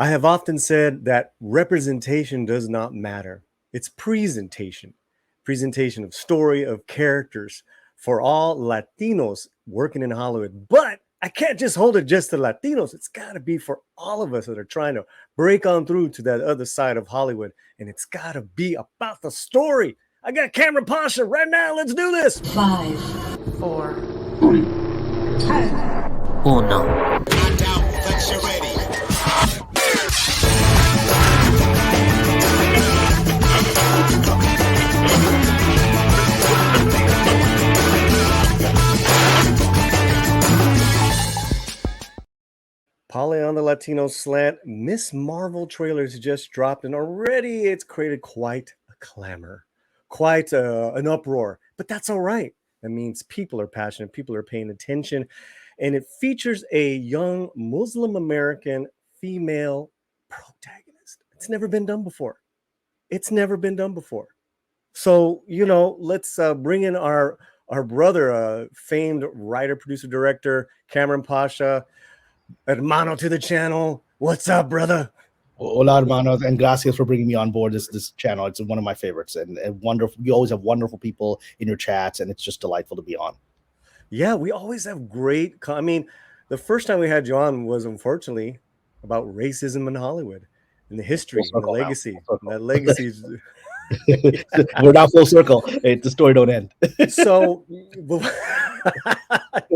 I have often said that representation does not matter. It's presentation, presentation of story, of characters for all Latinos working in Hollywood. But I can't just hold it just to Latinos. It's got to be for all of us that are trying to break on through to that other side of Hollywood. And it's got to be about the story. I got Kamran Pasha right now. Let's do this. 5, 4, 3, 1. Paulie on the Latino Slant. Miss Marvel trailers just dropped, and already it's created quite a clamor, quite an uproar. But that's all right. That means people are passionate, people are paying attention, and it features a young Muslim American female protagonist. It's never been done before. It's never been done before. So let's bring in our brother, famed writer, producer, director, Kamran Pasha. Hermano to the channel. What's up, brother? Hola, hermanos, and gracias for bringing me on board this channel. It's one of my favorites, and wonderful. You always have wonderful people in your chats, and it's just delightful to be on. Yeah, we always have great. I mean, the first time we had you on was unfortunately about racism in Hollywood and the history and the legacy. That legacy is. We're now full circle. The story don't end. So the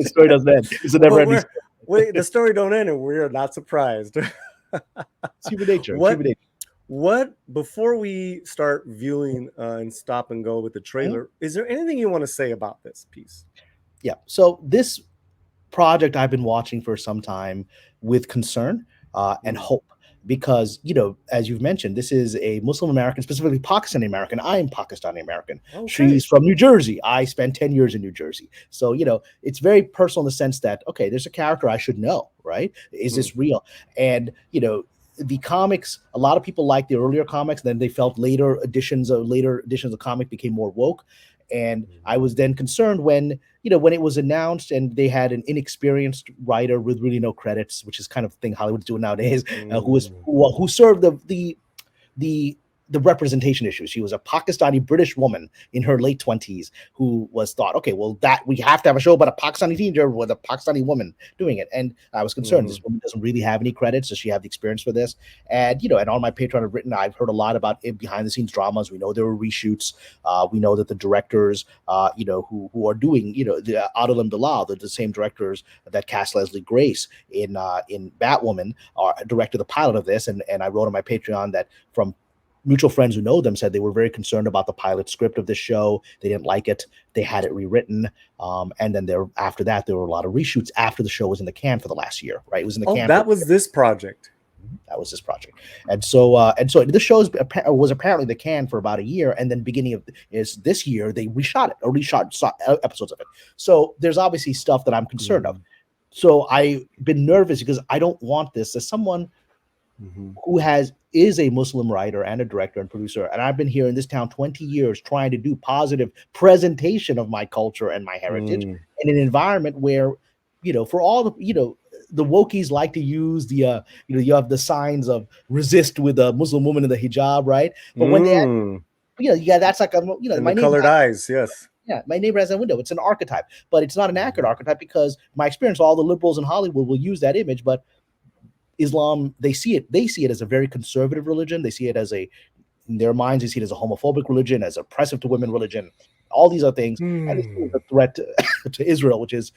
story doesn't end. It's a never-ending story. Wait, the story don't end, and we're not surprised. Human nature. What before we start viewing and stop and go with the trailer, is there anything you want to say about this piece? Yeah. So this project I've been watching for some time with concern and hope. Because, as you've mentioned, this is a Muslim American, specifically Pakistani American. I'm Pakistani American. Okay. She's from New Jersey. I spent 10 years in New Jersey. So, it's very personal in the sense that, okay, there's a character I should know, right? Is this real? And, the comics, a lot of people like the earlier comics. Then they felt later editions of comic became more woke. And I was then concerned when it was announced and they had an inexperienced writer with really no credits, which is kind of the thing Hollywood's doing nowadays, who served the representation issue. She was a Pakistani British woman in her late 20s who was thought, okay, well, that we have to have a show about a Pakistani teenager with a Pakistani woman doing it. And I was concerned, this woman doesn't really have any credits. Does she have the experience for this? And, and on my Patreon I've written, I've heard a lot about behind the scenes dramas. We know there were reshoots. We know that the directors, who are doing, the Adil Bilal, the same directors that cast Leslie Grace in Batwoman, directed the pilot of this. And I wrote on my Patreon that from mutual friends who know them said they were very concerned about the pilot script of this show. They didn't like it. They had it rewritten. And then after that, there were a lot of reshoots after the show was in the can for the last year, right? It was in the can. That was this project. That was this project. And so the show was apparently the can for about a year. And then beginning of this year, they reshot episodes of it. So there's obviously stuff that I'm concerned of. So I've been nervous because I don't want this as someone who is a Muslim writer and a director and producer. And I've been here in this town 20 years trying to do positive presentation of my culture and my heritage in an environment where, for all the wokies like to use the, you have the signs of resist with a Muslim woman in the hijab, right? But when they that's like, my colored eyes, yes. Yeah, my neighbor has a window. It's an archetype, but it's not an accurate archetype because my experience, all the liberals in Hollywood will use that image, but Islam, they see it as a very conservative religion. They see it as in their minds, they see it as a homophobic religion, as oppressive to women religion, all these other things. And it's a threat to Israel, which is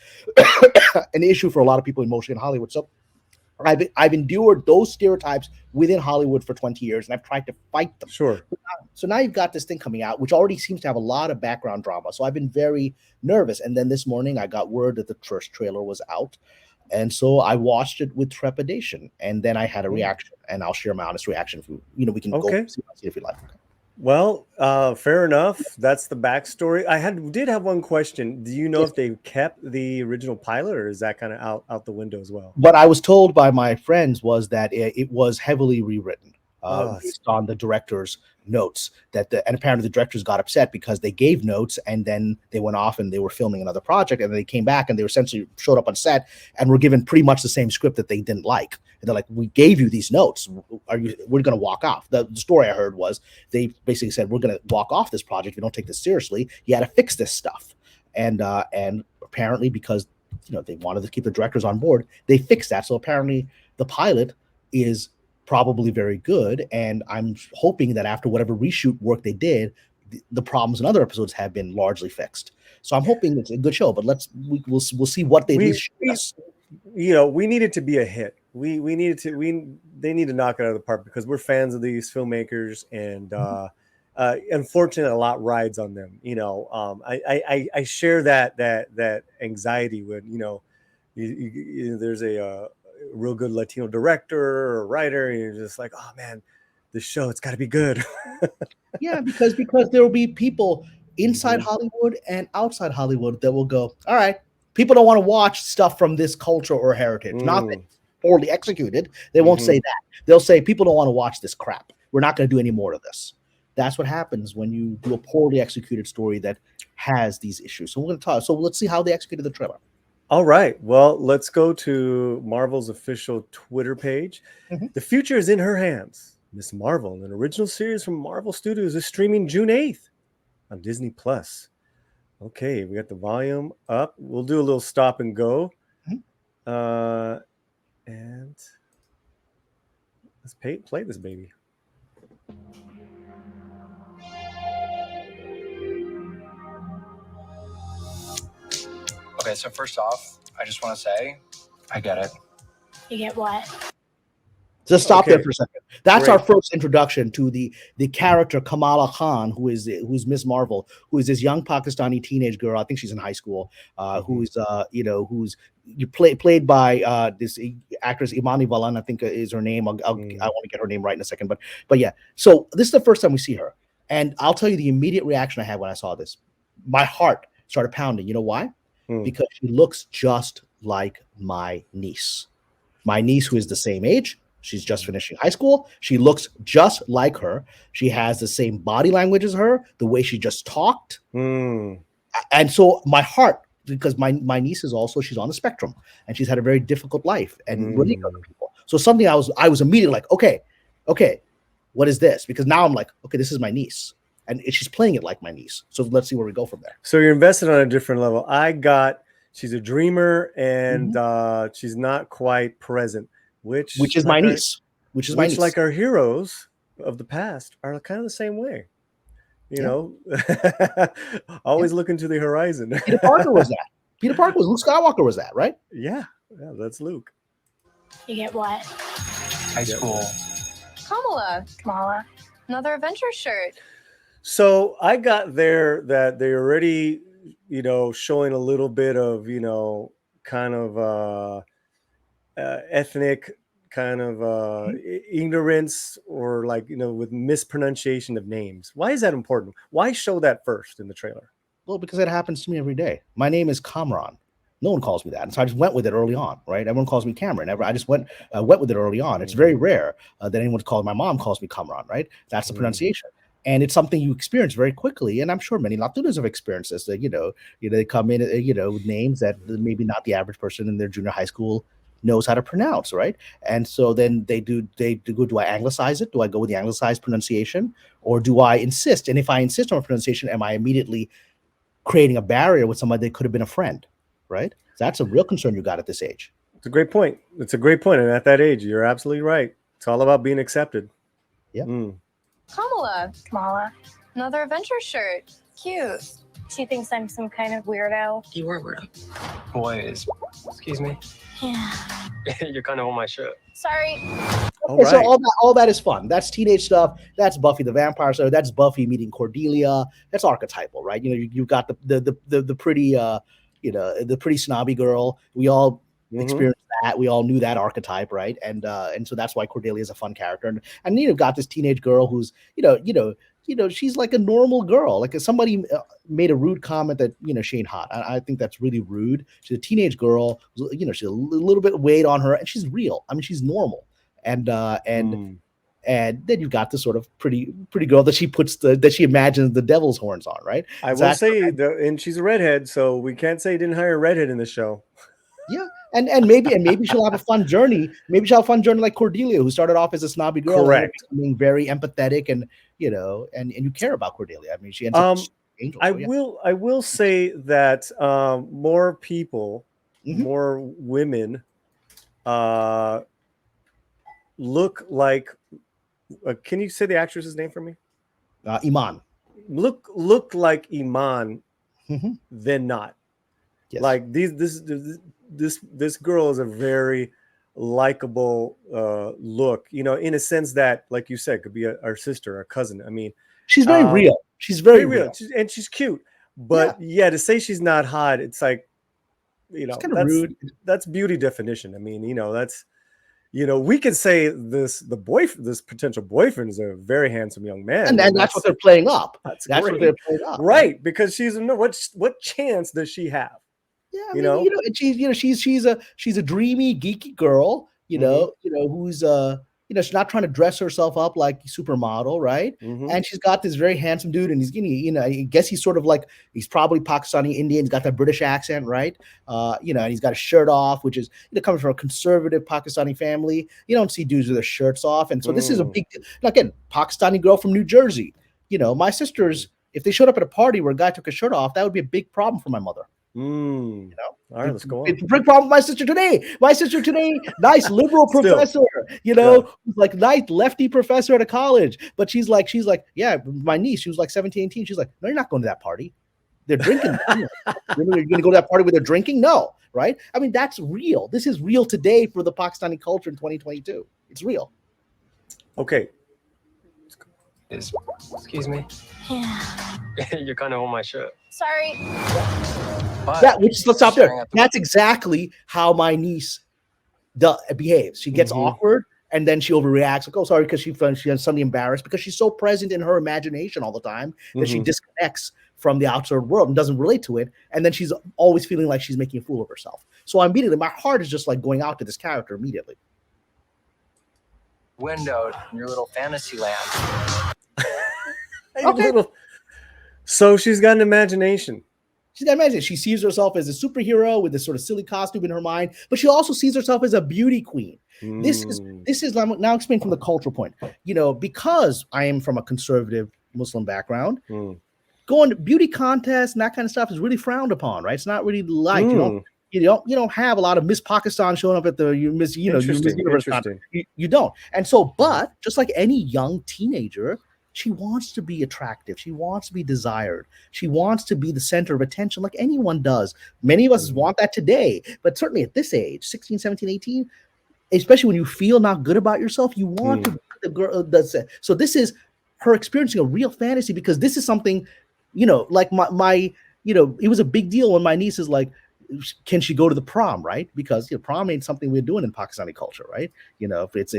an issue for a lot of people emotionally in Hollywood. So I've endured those stereotypes within Hollywood for 20 years, and I've tried to fight them. Sure. So now you've got this thing coming out, which already seems to have a lot of background drama. So I've been very nervous. And then this morning I got word that the first trailer was out. And so I watched it with trepidation, and then I had a reaction, and I'll share my honest reaction. We can go see if you like. Well, fair enough. That's the backstory. I did have one question. Do you know if they kept the original pilot, or is that kind of out the window as well? What I was told by my friends was that it was heavily rewritten. Oh, based on the director's notes. And apparently the directors got upset because they gave notes and then they went off and they were filming another project, and then they came back and they essentially showed up on set and were given pretty much the same script that they didn't like. And they're like, "We gave you these notes. We're going to walk off." The story I heard was they basically said, "We're going to walk off this project. We don't take this seriously. You got to fix this stuff." And apparently because they wanted to keep the directors on board, they fixed that. So apparently the pilot is probably very good, and I'm hoping that after whatever reshoot work they did, the problems in other episodes have been largely fixed. So I'm hoping it's a good show, but we'll see what they reshoot us. We need it to be a hit. They need to knock it out of the park because we're fans of these filmmakers, and unfortunately, a lot rides on them. I share that anxiety when there's a real good Latino director or writer, and you're just like, oh man, this show, it's got to be good. Yeah, because there will be people inside Hollywood and outside Hollywood that will go, all right, people don't want to watch stuff from this culture or heritage. Not that it's poorly executed. They won't say that. They'll say people don't want to watch this crap. We're not going to do any more of this. That's what happens when you do a poorly executed story that has these issues. So we're going to talk. So let's see how they executed the trailer. All right. Well, let's go to Marvel's official Twitter page. The future is in her hands. Miss Marvel, an original series from Marvel Studios, is streaming June 8th on Disney Plus. Okay, we got the volume up. We'll do a little stop and go. And let's play this baby. Okay, so first off, I just want to say, I get it. You get what? Just stop there for a second. That's our first introduction to the character Kamala Khan, who's Miss Marvel, who is this young Pakistani teenage girl. I think she's in high school. Who's played by this actress Imani Valan, I think is her name. I want to get her name right in a second, but yeah. So this is the first time we see her, and I'll tell you the immediate reaction I had when I saw this. My heart started pounding. You know why? Because she looks just like my niece. My niece, who is the same age. She's just finishing high school. She looks just like her. She has the same body language as her, the way she just talked. And so my heart, because my niece is also, she's on the spectrum, and she's had a very difficult life and really other people. So something I was immediately like, okay, what is this? Because now I'm like, okay, this is my niece. And she's playing it like my niece. So let's see where we go from there. So you're invested on a different level. She's a dreamer, and she's not quite present. Which is my niece. Which like our heroes of the past are kind of the same way. Always looking to the horizon. Peter Parker was that. Peter Parker was Luke Skywalker was that, right? Yeah, that's Luke. You get what? High school. Kamala. Another adventure shirt. So I got there that they already, showing a little bit of, kind of ethnic kind of ignorance, or with mispronunciation of names. Why is that important? Why show that first in the trailer? Well, because it happens to me every day. My name is Kamran. No one calls me that, and so I just went with it early on, right? Everyone calls me Cameron. I just went with it early on. It's very rare that anyone calls. My mom calls me Kamran, right? That's the pronunciation. And it's something you experience very quickly, and I'm sure many Latinos have experienced this. That they come in, with names that maybe not the average person in their junior high school knows how to pronounce, right? And so then they go, do I anglicize it? Do I go with the anglicized pronunciation, or do I insist? And if I insist on a pronunciation, am I immediately creating a barrier with somebody that could have been a friend, right? That's a real concern you got at this age. It's a great point. And at that age, you're absolutely right. It's all about being accepted. Yeah. Kamala. Another adventure shirt. Cute. She thinks I'm some kind of weirdo. You are weirdo. Boys. Excuse me. Yeah. You're kind of on my shirt. Sorry. Okay, so all that is fun. That's teenage stuff. That's Buffy the Vampire Slayer. That's Buffy meeting Cordelia. That's archetypal, right? You've got the pretty the pretty snobby girl. We all experienced that. We all knew that archetype, right? And so that's why Cordelia is a fun character. And you've got this teenage girl who's she's like a normal girl. Like if somebody made a rude comment that she ain't hot. I think that's really rude. She's a teenage girl. She's a little bit weight on her, and she's real. I mean, she's normal. And And then you got the sort of pretty girl that she imagines the devil's horns on, right? I will say, and she's a redhead, so we can't say he didn't hire a redhead in the show. Yeah, and maybe she'll have a fun journey. Maybe she'll have a fun journey like Cordelia, who started off as a snobby girl, Correct, and being very empathetic, and and you care about Cordelia. I mean, she ends up angel. I will say that more people, more women, look like. Can you say the actress's name for me? Iman. Look like Iman, than not. Yes. Like this girl is a very likable look, in a sense that, like you said, could be our sister, our cousin. I mean, she's very real. She's very real. And she's cute. But yeah, to say she's not hot, it's like, it's kind of rude. That's beauty definition. I mean, that's, we could say this potential boyfriend is a very handsome young man, and that's what they're playing up. That's what they're playing up, right? Because she's what chance does she have? Yeah, I mean, and she's a dreamy, geeky girl, who's she's not trying to dress herself up like a supermodel, right? And she's got this very handsome dude, and he's I guess he's sort of like, he's probably Pakistani Indian. He's got that British accent, right? And he's got a shirt off, which is coming from a conservative Pakistani family. You don't see dudes with their shirts off, and so this is a big deal. Now, again, Pakistani girl from New Jersey. My sisters, if they showed up at a party where a guy took his shirt off, that would be a big problem for my mother. All right, let's go on. It's a big problem with my sister today. Nice liberal professor, like nice lefty professor at a college. But she's like, yeah, my niece, she was like 17, 18. She's like, no, you're not going to that party. They're drinking. You're going to go to that party where they're drinking? No, right? I mean, that's real. This is real today for the Pakistani culture in 2022. It's real. Okay. Excuse me. Yeah. You're kind of on my shirt. Sorry. Let's stop there. That's exactly how my niece behaves. She gets awkward, and then she overreacts. Like, oh, sorry, because she has suddenly embarrassed, because she's so present in her imagination all the time that she disconnects from the outside world and doesn't relate to it. And then she's always feeling like she's making a fool of herself. So immediately, my heart is just like going out to this character immediately. Windowed in your little fantasy land. Okay. So she's got an imagination. She's got imagination. She sees herself as a superhero with this sort of silly costume in her mind, but she also sees herself as a beauty queen. This is now explained from the cultural point. Because I am from a conservative Muslim background, going to beauty contests and that kind of stuff is really frowned upon, right? It's not really liked. You don't have a lot of Miss Pakistan showing up at the Miss Universe. You don't. And so, but just like any young teenager, she wants to be attractive. She wants to be desired. She wants to be the center of attention like anyone does. Many of us want that today, but certainly at this age, 16, 17, 18, especially when you feel not good about yourself, you want to be the girl that's it. So this is her experiencing a real fantasy, because this is something, like my it was a big deal when my niece is like, can she go to the prom, right? Because prom ain't something we're doing in Pakistani culture, right? If it's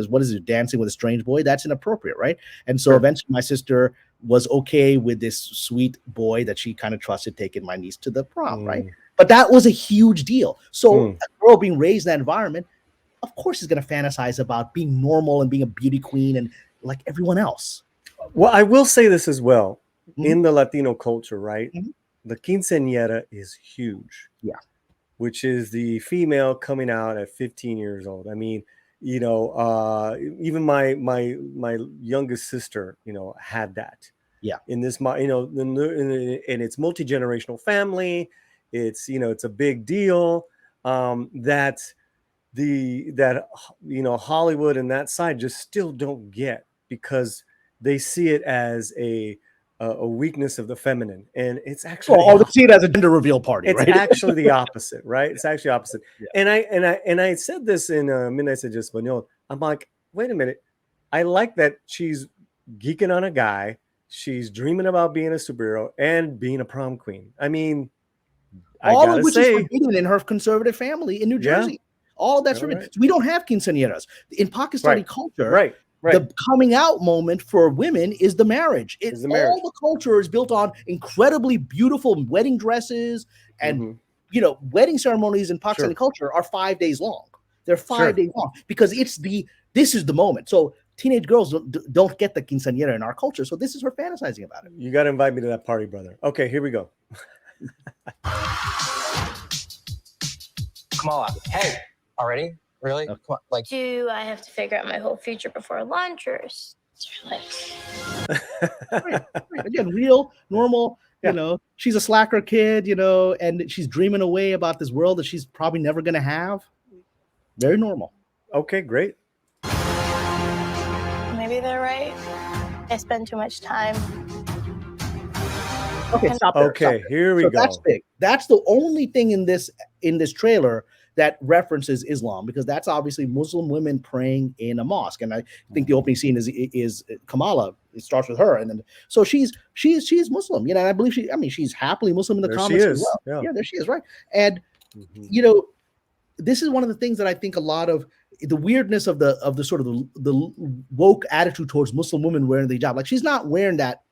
what is it, dancing with a strange boy? That's inappropriate, right? And so eventually my sister was okay with this sweet boy that she kind of trusted taking my niece to the prom, right? But that was a huge deal. So a girl being raised in that environment, of course, is going to fantasize about being normal and being a beauty queen and like everyone else. Well, I will say this as well. In the Latino culture, right? The quinceañera is huge. Yeah. Which is the female coming out at 15 years old. I mean, even my youngest sister, had that. Yeah. In this, and it's multi-generational family. It's, it's a big deal. That Hollywood and that side just still don't get, because they see it as a weakness of the feminine, and it's actually they see it as a gender reveal party. It's right? actually the opposite, right? It's actually opposite. And I said this in Midnight Said Espanol. I'm like, wait a minute, I like that she's geeking on a guy, she's dreaming about being a superhero and being a prom queen. I mean, all of which is forbidden in her conservative family in New Jersey. Yeah. All of that's forbidden. Right. So we don't have quinceañeras in Pakistani culture. Right. The coming out moment for women is the marriage. All the culture is built on incredibly beautiful wedding dresses, and wedding ceremonies in Pakistani culture are 5 days long. They're 5 days long because this is the moment. So teenage girls don't get the quinceañera in our culture. So this is her fantasizing about it. You got to invite me to that party, brother. Okay, here we go. Kamala, hey, already? Really? Okay. Come on, like, Do I have to figure out my whole future before lunch, or is it like Right. Again, real, normal. Yeah. You know, she's a slacker kid. You know, and she's dreaming away about this world that she's probably never going to have. Very normal. Okay, great. maybe they're right? I spend too much time. Okay, stop there. Okay, here we So go. that's big. That's the only thing in this trailer that references Islam, because that's obviously Muslim women praying in a mosque. And I think the opening scene is Kamala. It starts with her, and then so she's Muslim, you know. And I believe she's happily Muslim in the There comics she as is. well. Yeah. There she is, right? And Mhm. you know, this is one of the things that I think a lot of the weirdness of the sort of the woke attitude towards Muslim women wearing the hijab. Like, she's not wearing that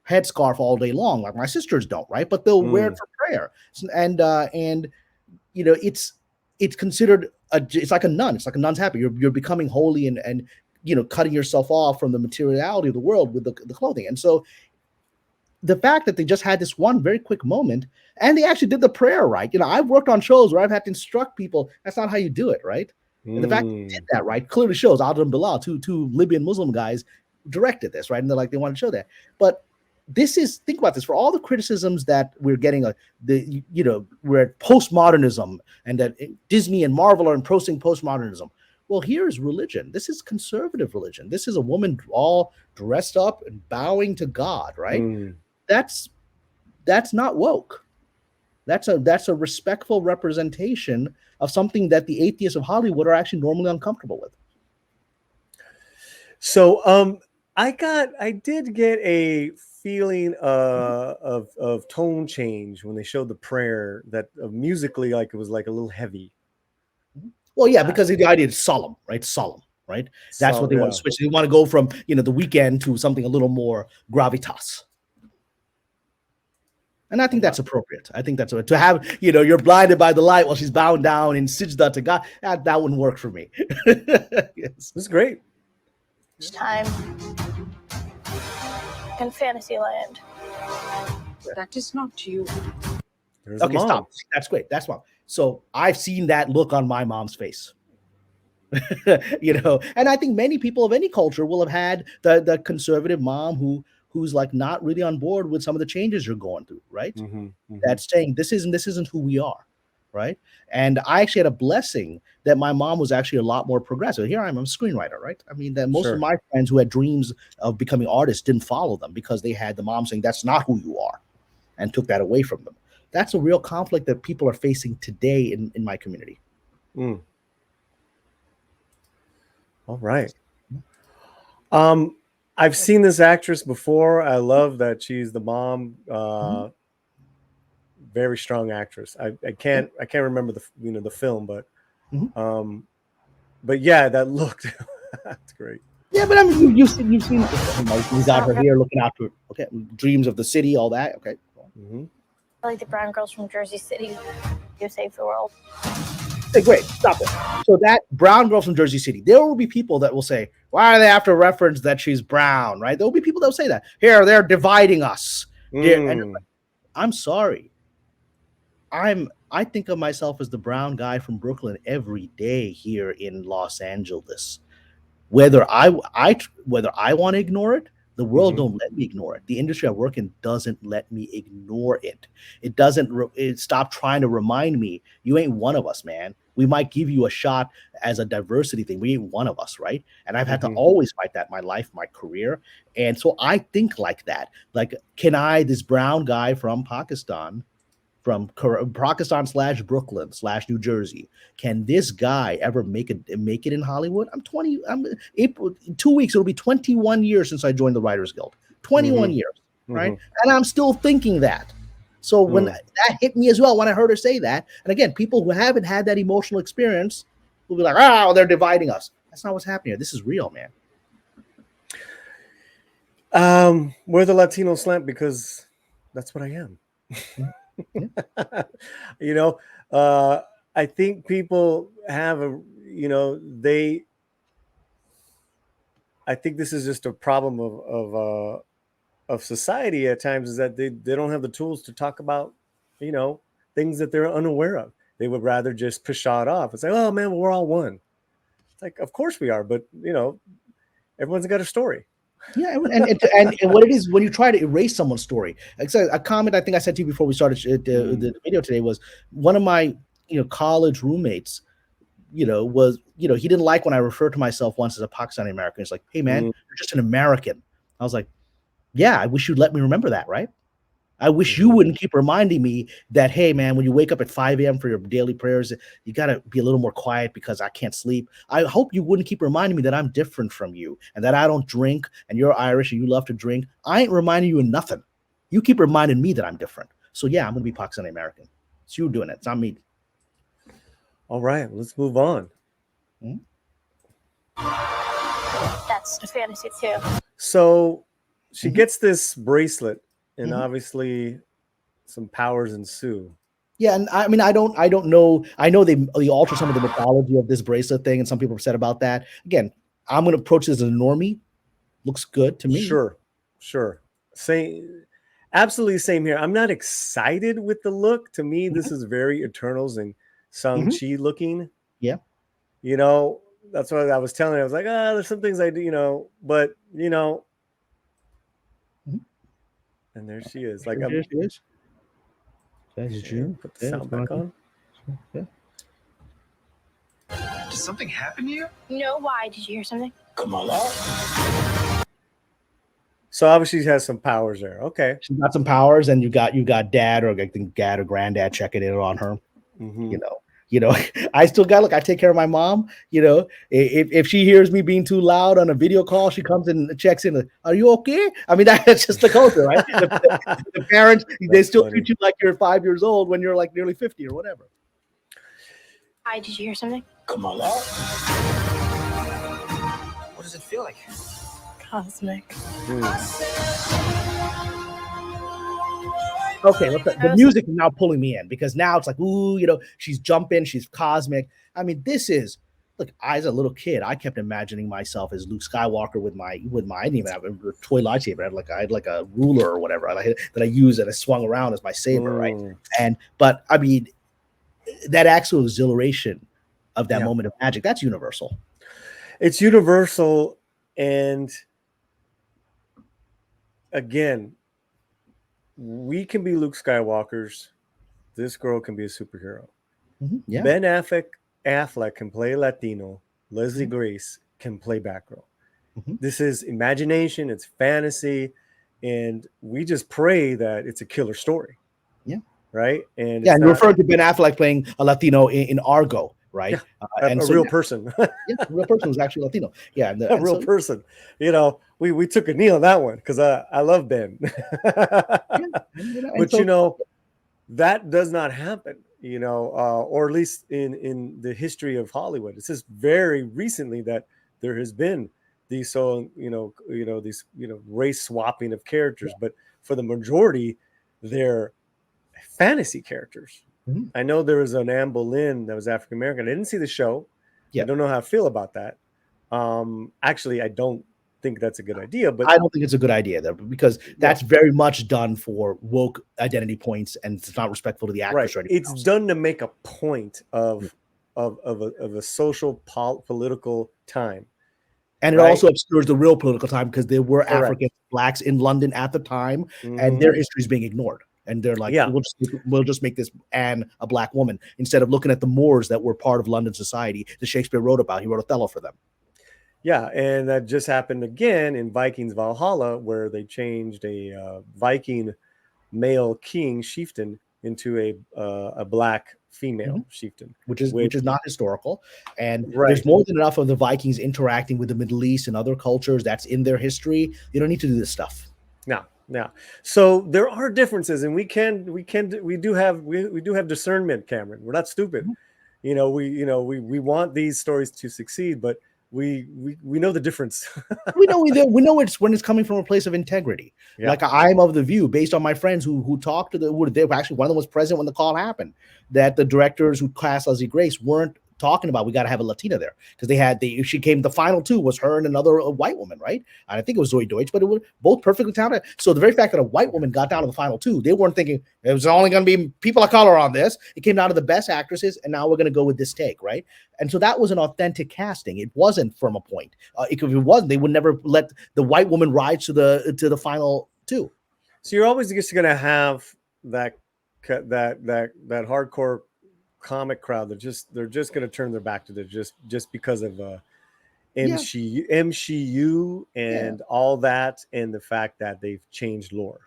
headscarf all day long like my sisters don't, right? But they'll wear it for prayer, and you know, it's considered it's like a nun. It's like a nun's habit. You're becoming holy and you know, cutting yourself off from the materiality of the world with the clothing. And so the fact that they just had this one very quick moment and they actually did the prayer right. You know, I've worked on shows where I've had to instruct people. That's not how you do it, right? And the fact that they did that right clearly shows. Adil and Bilal, two Libyan Muslim guys, directed this, right? And they wanted to show that. But this is, think about this, for all the criticisms that we're getting, we're at postmodernism and that Disney and Marvel are imposing postmodernism. Well, here's religion. This is conservative religion. This is a woman all dressed up and bowing to God, right? That's not woke. That's a respectful representation of something that the atheists of Hollywood are actually normally uncomfortable with. So I did get a feeling of tone change when they showed the prayer, that musically, like, it was like a little heavy. Well, yeah, because the idea is solemn, right? Solemn, right? That's what they want to switch. They want to go from, you know, The Weeknd to something a little more gravitas. And I think that's appropriate. I think that's to have, you know, you're blinded by the light while she's bowing down in sijda to God. That wouldn't work for me. Yes. This is great. time in Fantasyland. That is not you. There's Okay, mom. stop. That's great. That's mom. So I've seen that look on my mom's face. You know, and I think many people of any culture will have had the conservative mom who's like not really on board with some of the changes you're going through, right? That's saying this isn't who we are, right? And I actually had a blessing that my mom was actually a lot more progressive. Here I'm a screenwriter, right? I mean, that most of my friends who had dreams of becoming artists didn't follow them because they had the mom saying that's not who you are, and took that away from them. That's a real conflict that people are facing today in my community. All right. I've seen this actress before. I love that she's the mom. Very strong actress. I can't remember the film, but yeah, that looked that's great. Yeah, but I mean, you've seen you got her here looking out for Dreams of the City, all that. Okay. I like the brown girls from Jersey City. You save the world. Hey, great. Stop it. So that brown girl from Jersey City, there will be people that will say, why do they have to reference that she's brown, right? There will be people that will say that. Here, they're dividing us. And I'm sorry. I think of myself as the brown guy from Brooklyn every day here in Los Angeles. Whether I want to ignore it, the world don't let me ignore it. The industry I work in doesn't let me ignore it. It doesn't. It stop trying to remind me, you ain't one of us, man. We might give you a shot as a diversity thing. We ain't one of us, right? And I've had to always fight that in my life, my career. And so I think like that. Like, can I, this brown guy from Pakistan / Brooklyn / New Jersey, can this guy ever make it in Hollywood? I'm April 2 weeks, it'll be 21 years since I joined the Writers Guild. 21 years, right? And I'm still thinking that. So when that hit me as well, when I heard her say that, and again, people who haven't had that emotional experience will be like, oh, they're dividing us. That's not what's happening here. This is real, man. We're the Latino Slant because that's what I am. You know, I think people have I think this is just a problem of society at times, is that they don't have the tools to talk about, you know, things that they're unaware of. They would rather just push it off and say, "Oh man, we're all one." It's like, of course we are, but you know, everyone's got a story. Yeah, and what it is when you try to erase someone's story. Like a comment I think I said to you before we started the video today was one of my college roommates. Was he didn't like when I referred to myself once as a Pakistani American. It's like, hey man, you're just an American. I was like, yeah, I wish you'd let me remember that, right? I wish you wouldn't keep reminding me that, hey, man, when you wake up at 5 a.m. for your daily prayers, you got to be a little more quiet because I can't sleep. I hope you wouldn't keep reminding me that I'm different from you and that I don't drink and you're Irish and you love to drink. I ain't reminding you of nothing. You keep reminding me that I'm different. So, yeah, I'm going to be Pakistani American. It's you doing it. It's not me. All right, let's move on. That's a fantasy too. So she gets this bracelet. And obviously, some powers ensue. Yeah, and I mean, I don't know. I know they alter some of the mythology of this bracelet thing, and some people are upset about that. Again, I'm going to approach this as a normie. Looks good to me. Sure. Absolutely same here. I'm not excited with the look. To me, this is very Eternals and Shang-Chi looking. Yeah. That's what I was telling her. I was like, there's some things I do, but and there she is. Like, there she is. That's June. Put the sound back on. Yeah. Did something happen to you? No, why? Did you hear something? Come on. So obviously she has some powers there. Okay. She's got some powers, and you got dad, or I think dad or granddad checking in on her. I still got I take care of my mom. If she hears me being too loud on a video call, she comes and checks in. Are you okay? I mean, that's just the culture, right? The parents, they still treat you like you're 5 years old when you're like nearly 50 or whatever. Hi, did you hear something? Come on. What does it feel like? Cosmic. Okay, the music is now pulling me in because now it's like, ooh, she's jumping, she's cosmic. I mean, as a little kid, I kept imagining myself as Luke Skywalker with my I didn't even have a toy lightsaber. I had like a ruler or whatever that I used and I swung around as my saber, right? But I mean, that actual exhilaration of that moment of magic, that's universal. It's universal, and again, we can be Luke Skywalkers. This girl can be a superhero. Yeah. Ben Affleck can play Latino. Leslie Grace can play Batgirl. This is imagination. It's fantasy. And we just pray that it's a killer story. Yeah. Right? And you're referring to Ben Affleck playing a Latino in Argo, right? Yeah. A real person. A real person who's actually Latino. Yeah. A real person. We took a knee on that one because I love Ben. But that does not happen, or at least in the history of Hollywood. It's just very recently that there has been these race swapping of characters, but for the majority, they're fantasy characters. I know there was an Anne Boleyn that was African American. I didn't see the show. I don't know how I feel about that. Actually, I don't think that's a good idea, but I don't think it's a good idea though, because that's very much done for woke identity points, and it's not respectful to the actress. Right. It's done to make a point of a social political time, and it also obscures the real political time because there were African blacks in London at the time, and their history is being ignored. And they're like, we'll just make this Anne a black woman instead of looking at the Moors that were part of London society that Shakespeare wrote about. He wrote Othello for them. Yeah, and that just happened again in Vikings Valhalla, where they changed a Viking male king chieftain into a black female chieftain, which is not historical. And there's more than enough of the Vikings interacting with the Middle East and other cultures. That's in their history. You don't need to do this stuff. Now, so there are differences, and we do have discernment, Cameron. We're not stupid. We want these stories to succeed, but we know the difference. we know it's when it's coming from a place of integrity. Like I'm of the view, based on my friends who talked to they were actually, one of them was present when the call happened, that the directors who cast Leslie Grace weren't talking about we got to have a Latina there because she came. The final two was her and another white woman, right? And I think it was Zoe Deutsch, but it was both perfectly talented. So the very fact that a white woman got down to the final two, they weren't thinking it was only going to be people of color on this. It came down to the best actresses, and now we're going to go with this take, right? And so that was an authentic casting. It wasn't from a point. If it wasn't, they would never let the white woman rise to the final two. So you're always just going to have that hardcore comic crowd. They're just going to turn their back to it just because of MCU and all that, and the fact that they've changed lore.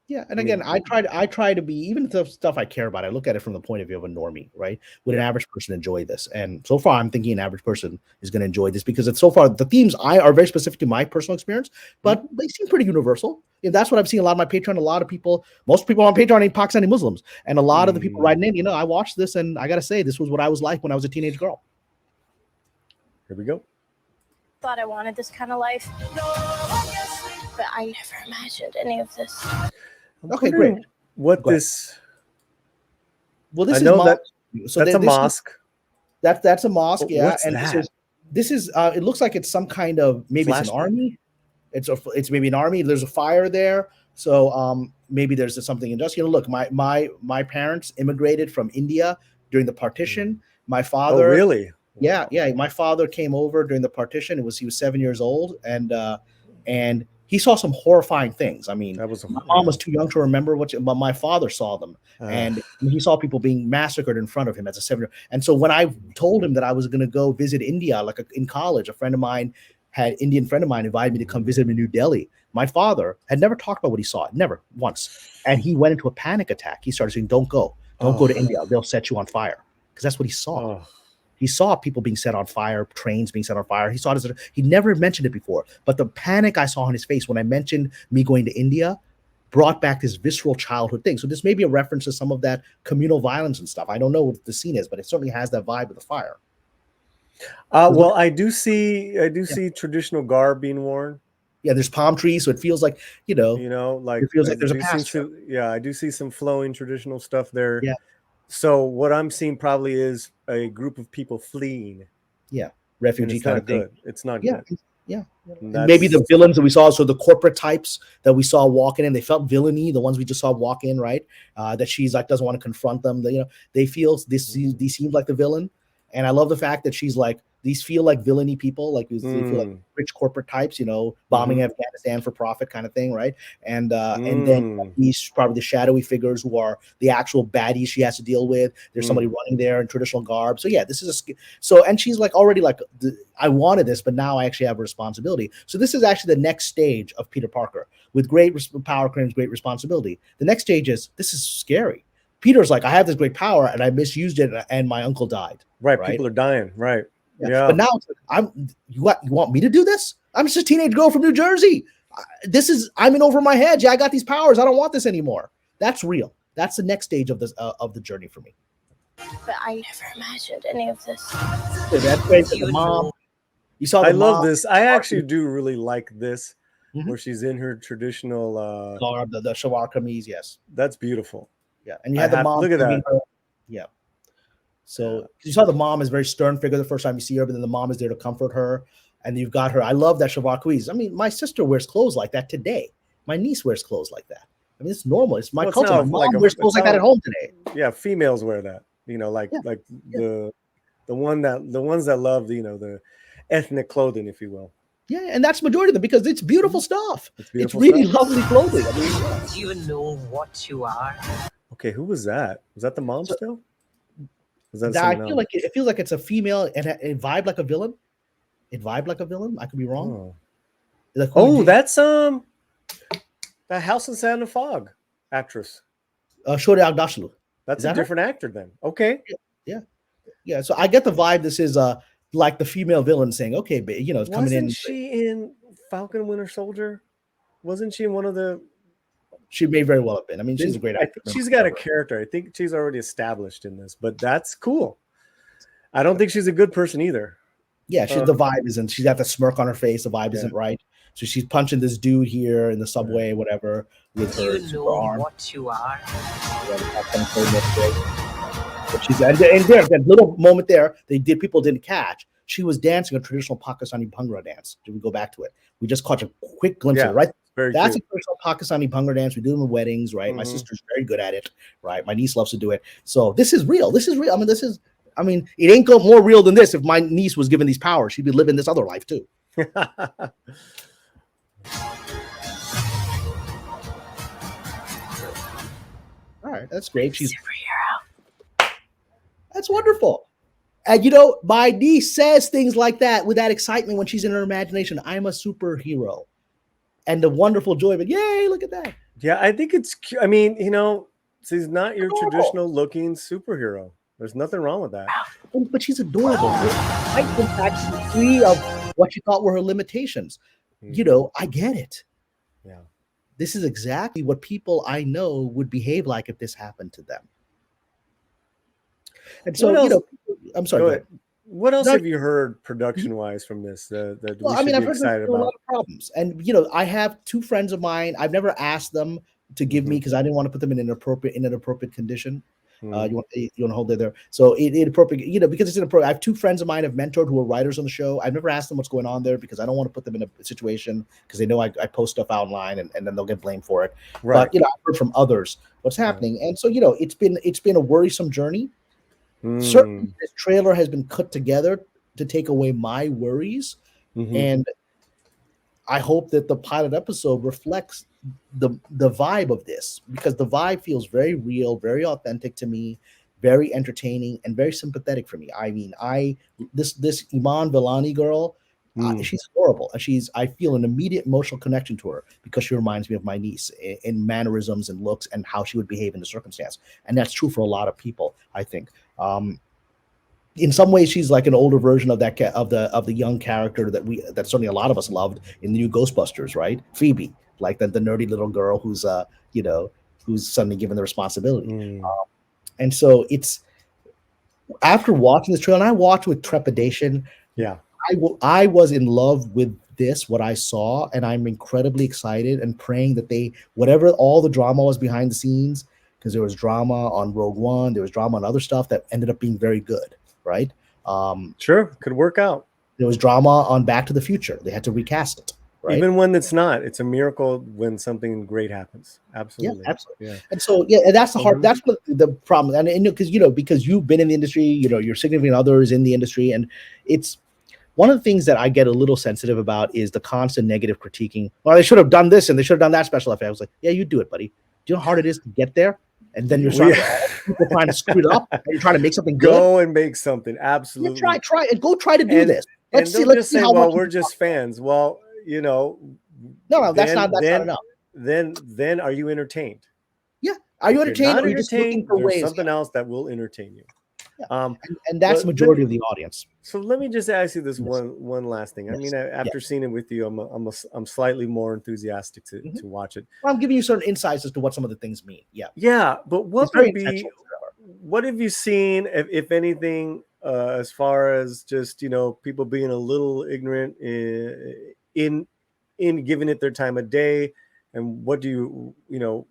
Yeah, and again, I try to be, even the stuff I care about, I look at it from the point of view of a normie, right? Would an average person enjoy this? And so far, I'm thinking an average person is going to enjoy this because it's so far the themes are very specific to my personal experience, but they seem pretty universal. That's what I've seen a lot of my Patreon. A lot of people, most people on Patreon ain't Pakistani Muslims, and a lot of the people writing in, I watched this, and I got to say, this was what I was like when I was a teenage girl. Here we go. Thought I wanted this kind of life, but I never imagined any of this. Okay, great. What this? Well, this I know is that. So that's a mosque. That's a mosque, yeah. What's and that? This is. It looks like it's some kind of maybe it's an army. It's maybe an army. There's a fire there, so maybe there's something industrial. Look, my parents immigrated from India during the partition. My father. Oh, really? Yeah. My father came over during the partition. He was 7 years old, and he saw some horrifying things. I mean, my mom was too young to remember but my father saw them, and he saw people being massacred in front of him as a 7-year-old. And so when I told him that I was going to go visit India, in college, Indian friend of mine invited me to come visit him in New Delhi. My father had never talked about what he saw, never once, and he went into a panic attack. He started saying, "Don't go to India. They'll set you on fire," because that's what he saw. He saw people being set on fire, trains being set on fire. He saw this. He never mentioned it before. But the panic I saw on his face when I mentioned me going to India brought back this visceral childhood thing. So this may be a reference to some of that communal violence and stuff. I don't know what the scene is, but it certainly has that vibe of the fire. Well, I do see traditional garb being worn. Yeah, there's palm trees, so it feels like, like it feels like there's a pasture. I do see some flowing traditional stuff there. Yeah. So what I'm seeing probably is a group of people fleeing. Yeah, refugee kind of thing. It's not good. Yeah. Maybe the villains that we saw, so the corporate types that we saw walking in, they felt villainy. The ones we just saw walk in, right? That she's like doesn't want to confront them. They feel these seem like the villain, and I love the fact that she's like these feel like villainy people, they feel like rich corporate types, bombing Afghanistan for profit kind of thing, right? And then these probably the shadowy figures who are the actual baddies she has to deal with. There's somebody running there in traditional garb. So yeah, this is and she's like already like, I wanted this, but now I actually have a responsibility. So this is actually the next stage of Peter Parker. With great power comes great responsibility. The next stage is, this is scary. Peter's like, I have this great power and I misused it and my uncle died. Right. People are dying. Right. Yeah. But now you want me to do this? I'm just a teenage girl from New Jersey. I'm in over my head. Yeah, I got these powers. I don't want this anymore. That's real. That's the next stage of this of the journey for me. But I never imagined any of this. So that's great. The mom. You saw. I love this. I actually do really like this, where she's in her traditional garb, the shalwar kameez. Yes, that's beautiful. Yeah, and you had the mom. Look at that. Yeah. So you saw the mom is a very stern figure the first time you see her, but then the mom is there to comfort her. And you've got her. I love that shalwar kameez. I mean, my sister wears clothes like that today. My niece wears clothes like that. I mean, it's normal. It's my culture. My mom wears clothes like that at home today. Yeah, females wear that. The ones that love the ethnic clothing, if you will. Yeah, and that's the majority of them because it's beautiful stuff. It's really lovely clothing. I mean, do you know what you are? Okay, who was that? Was that the mom still? I feel like it feels like it's a female and it vibed like a villain. It vibed like a villain. I could be wrong. That's that House of Sand and Fog actress. Shori Agdashlu. That's a different actor then. Okay. Yeah. So I get the vibe. This is like the female villain saying, "Okay, but it's coming in." Wasn't she in Falcon and Winter Soldier? Wasn't she in one of the? She may very well have been. I mean, she's a great actor. She's got a character. I think she's already established in this, but that's cool. I don't think she's a good person either. Yeah, the vibe isn't. She's got the smirk on her face. The vibe isn't right. So she's punching this dude here in the subway, whatever, with her arm. What you are? But she's and there that little moment there, people didn't catch. She was dancing a traditional Pakistani Bhangra dance. Did we go back to it? We just caught a quick glimpse of it, right? That's cute. a traditional Pakistani Bhangra dance. We do them in weddings, right? My sister's very good at it, right? My niece loves to do it. So this is real. This is real. I mean, it ain't go more real than this. If my niece was given these powers, she'd be living this other life too. All right, that's great. She's superhero. That's wonderful. And my niece says things like that with that excitement when she's in her imagination. I'm a superhero, and the wonderful joy of it. Yay! Look at that. Yeah, I think it's cute. I mean, she's not your traditional looking superhero. There's nothing wrong with that. But she's adorable. Right? In fact, she's free of what she thought were her limitations. I get it. Yeah. This is exactly what people I know would behave like if this happened to them. And so, I'm sorry. Go ahead. What else have you heard production-wise from this that we should be excited about? A lot of problems, and I have two friends of mine. I've never asked them to give me because I didn't want to put them in an inappropriate condition. You want to hold there. So inappropriate, because it's inappropriate. I have two friends of mine I've mentored who are writers on the show. I've never asked them what's going on there because I don't want to put them in a situation because they know I post stuff online and then they'll get blamed for it. Right. But I've heard from others what's happening, and so it's been a worrisome journey. Certainly, this trailer has been cut together to take away my worries, and I hope that the pilot episode reflects the vibe of this, because the vibe feels very real, very authentic to me, very entertaining, and very sympathetic for me. I mean, this Iman Vellani girl, she's adorable, and I feel an immediate emotional connection to her because she reminds me of my niece in mannerisms and looks and how she would behave in the circumstance, and that's true for a lot of people, I think. In some ways, she's like an older version of that of the young character that certainly a lot of us loved in the new Ghostbusters, right? Phoebe, like the nerdy little girl who's who's suddenly given the responsibility. And so it's after watching this trailer, and I watched with trepidation. Yeah, I was in love with what I saw, and I'm incredibly excited and praying that whatever all the drama was behind the scenes, because there was drama on Rogue One, there was drama on other stuff that ended up being very good, right? Sure, could work out. There was drama on Back to the Future. They had to recast it, right? Even when it's not, it's a miracle when something great happens. Absolutely. Yeah, absolutely. Yeah. And so, and that's the hard, that's what the problem. And because you've been in the industry, your significant other is in the industry, and it's one of the things that I get a little sensitive about is the constant negative critiquing. Well, they should have done this and they should have done that special effect. I was like, yeah, you do it, buddy. Do you know how hard it is to get there? And then you're people trying to screw it up, and you're trying to make something good. Go and make something. Absolutely. Yeah, try and go try to do this. Let's see how well, we're just fans. Well, no, that's not enough. Then are you entertained? Yeah. Are you entertained? Or are you just looking for ways? Something else that will entertain you. Yeah. And that's the majority of the audience. So let me just ask you this one last thing. I mean, after seeing it with you, I'm slightly more enthusiastic to watch it. Well, I'm giving you certain insights as to what some of the things mean. Yeah. Yeah, but what have you seen, if anything, as far as just people being a little ignorant in giving it their time of day? And what do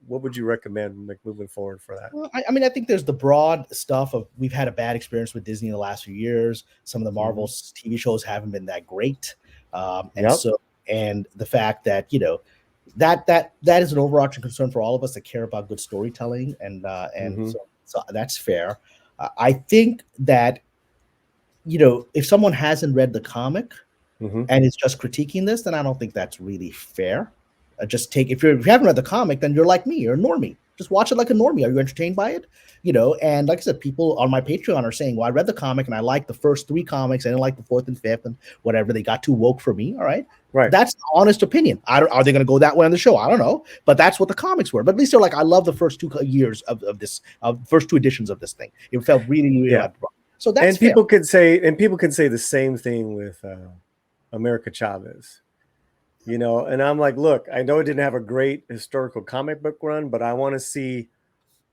what would you recommend moving forward for that? Well, I mean, I think there's the broad stuff of we've had a bad experience with Disney in the last few years. Some of the Marvel TV shows haven't been that great. And the fact that, that is an overarching concern for all of us that care about good storytelling. So that's fair. I think that, if someone hasn't read the comic and is just critiquing this, then I don't think that's really fair. If you haven't read the comic, then you're like me, you're a normie. Just watch it like a normie. Are you entertained by it? And like I said, people on my Patreon are saying, well, I read the comic and I liked the first 3 comics. I didn't like the 4th and 5th and whatever. They got too woke for me. All right. Right. That's an honest opinion. Are they going to go that way on the show? I don't know. But that's what the comics were. But at least they're like, I love the first 2 years of this, first 2 editions of this thing. It felt really so that's fair. People can say the same thing with America Chavez. And I'm like, look, I know it didn't have a great historical comic book run, but I want to see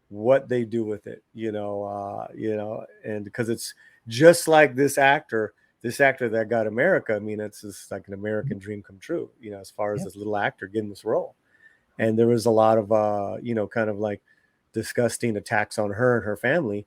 what they do with it, and because it's just like this actor that got America. I mean, it's just like an American dream come true, as far as this little actor getting this role. And there was a lot of, kind of like disgusting attacks on her and her family.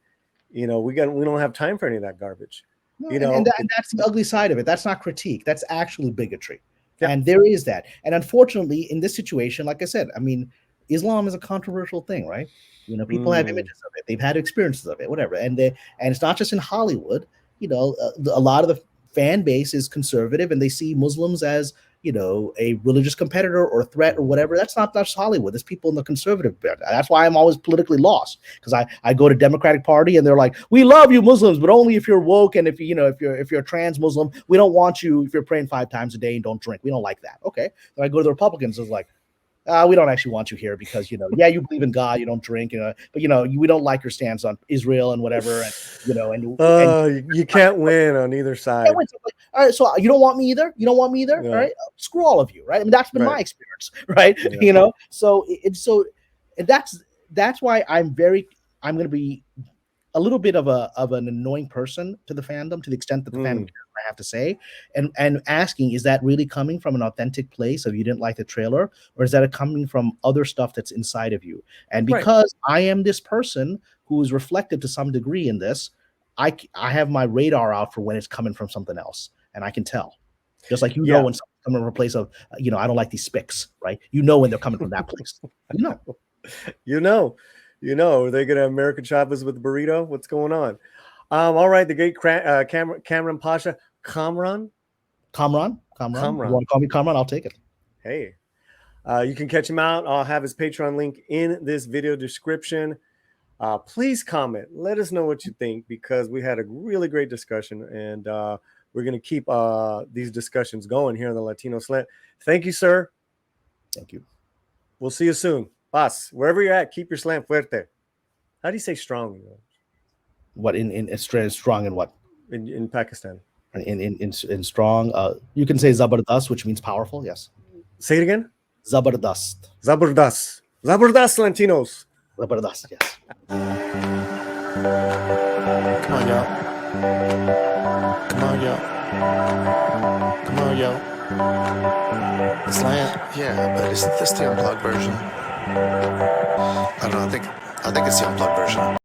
You know, we don't have time for any of that garbage. No, You know, and that's the ugly side of it. That's not critique. That's actually bigotry. Yeah. And there is that. And unfortunately, in this situation, like I said, I mean, Islam is a controversial thing, right? You know, people have images of it. They've had experiences of it, whatever. And it's not just in Hollywood. You know, a lot of the fan base is conservative, and they see Muslims as, you know, a religious competitor or threat or whatever. That's not just Hollywood. There's people in the conservative bit. That's why I'm always politically lost, because I go to Democratic Party and they're like, we love you Muslims, but only if you're woke, and if you're a trans Muslim, we don't want you if you're praying 5 times a day and don't drink. We don't like that. Okay. Then I go to the Republicans, it's like, we don't actually want you here because, you know, yeah, you believe in God, you don't drink, but, you know, we don't like your stance on Israel and whatever. And, you know, and you can't win on either side. All right, so you don't want me either. You don't want me either. Yeah. All right, screw all of you. Right. I mean, that's been Right. my experience. Right. Yeah. You know, so that's why I'm going to be a little bit of an annoying person to the fandom, to the extent that the fandom cares what I have to say, and asking, is that really coming from an authentic place of you didn't like the trailer, or is that coming from other stuff that's inside of you? And because I am this person who is reflective to some degree in this, I have my radar out for when it's coming from something else, and I can tell. Just like know when something's coming from a place of, you know, I don't like these spics, right? You know when they're coming from that place. You know. You know, are they gonna American choppers with the burrito? What's going on? All right, the great Kamran Pasha. Kamran. You want to call me Kamran? I'll take it. Hey, you can catch him out. I'll have his Patreon link in this video description. Please comment. Let us know what you think, because we had a really great discussion, and we're going to keep these discussions going here on the Latino Slant. Thank you, sir. Thank you. We'll see you soon. Paz, wherever you're at, keep your slant fuerte. How do you say strong? What in strong in what? In Pakistan. In strong, you can say zabardast, which means powerful. Yes. Say it again. Zabardast. Zabardast. Zabardast, Latinos. Zabardast. Yes. Come on, y'all. Come on, y'all. Come on, y'all. The slant, yeah, but isn't this the unplugged version? I don't know. I think it's the unplugged version.